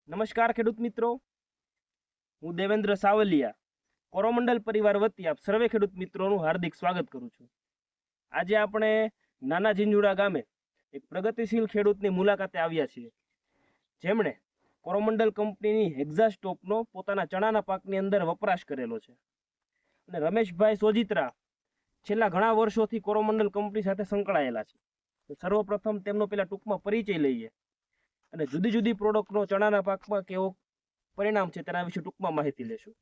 નમસ્કાર ખેડૂત મિત્રો, હું દેવેન્દ્ર સાવલિયા કોરોમંડલ પરિવાર વતી આપ સર્વે ખેડૂત મિત્રોનું હાર્દિક સ્વાગત કરું છું। આજે આપણે નાના ઝીંઝુડા ગામે એક પ્રગતિશીલ ખેડૂતની મુલાકાતે આવ્યા છીએ, જેમણે કોરોમંડલ કંપનીની હેક્ઝાસ્ટોપનો પોતાના ચણાના પાકની અંદર વપરાશ કરેલો છે। અને રમેશભાઈ સોજિત્રા છેલ્લા ઘણા વર્ષોથી કોરોમંડલ કંપની સાથે સંકળાયેલા છે। તો સર્વપ્રથમ તેમનો પેલા ટૂંકમાં પરિચય લઈએ અને જુદી જુદી પ્રોડક્ટનો ચણાના પાકમાં કેવો પરિણામ છે તેના વિશે ટૂંકમાં માહિતી લેશું।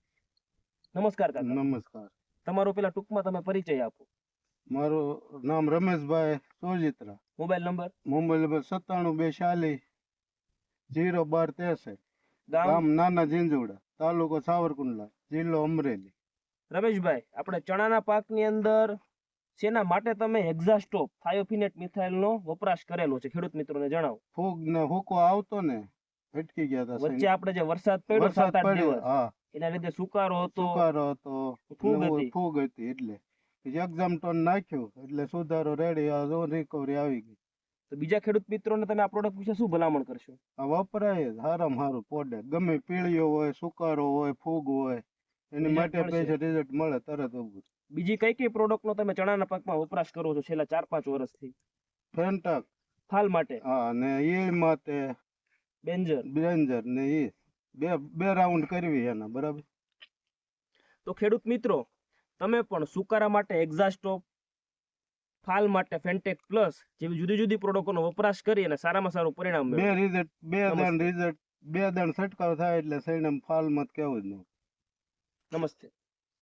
નમસ્કાર કાકા। નમસ્કાર। તમારો પેલા ટૂંકમાં તમે પરિચય આપો। મારું નામ Rameshbhai Sojitra. Mobile number? Mobile number 97 240 012 63। ગામ? ગામ નાના ઝીંઝુડા, તાલુકો સાવરકુંડલા, જિલ્લો અમરેલી। રમેશભાઈ, આપણે ચણાના પાકની અંદર શેના માટે તમે હેક્ઝાસ્ટોપ થાયોફિનેટ મિથાઇલનો વપરાશ કરેલો છે, ખેડૂત મિત્રોને જણાવો। ફૂગ ને હુકો આવતો ને, અટકી ગયા હતા વચ્ચે આપણે જે વરસાદ પડ્યો 7-8 દિવસ, હા, એના લીધે સુકારો હતો, સુકારો હતો, ફૂગ હતી। ફૂગ હતી, એટલે એક્ઝામ ટોન નાખ્યું એટલે સુધારો રેડી, રિકવરી આવી ગઈ। તો બીજા ખેડૂત મિત્રોને તમે આ પ્રોડક્ટ વિશે શું ભલામણ કરશો? આ વપરાય જ સારામાં સારું પ્રોડક્ટ, ગમે પીળીઓ હોય, સુકારો હોય, ફૂગ હોય, એની માટે પૈસા રિઝલ્ટ મળે તરત ઉભું। બીજી કઈ પ્રોડક્ટનો તમે ચણાના પાકમાં વપરાશ કરો છો છેલ્લા 4-5 વર્ષથી? ફેન્ટક ફાલ માટે, હા, ને ઈળ માટે બેન્જર ને ઈ બે રાઉન્ડ કરવી એના, બરાબર। તો ખેડૂત મિત્રો, તમે પણ સુકારા માટે હેક્ઝાસ્ટોપ, ફાલ માટે ફેન્ટેક પ્લસ જેવી જુદી જુદી પ્રોડક્ટનો વપરાશ કરી અને સારામાં સારું પરિણામ મેળવો। બે દણ છંટકાવ થાય એટલે સૈણમ ફાલ મત કેવું જ નહીં। નમસ્તે।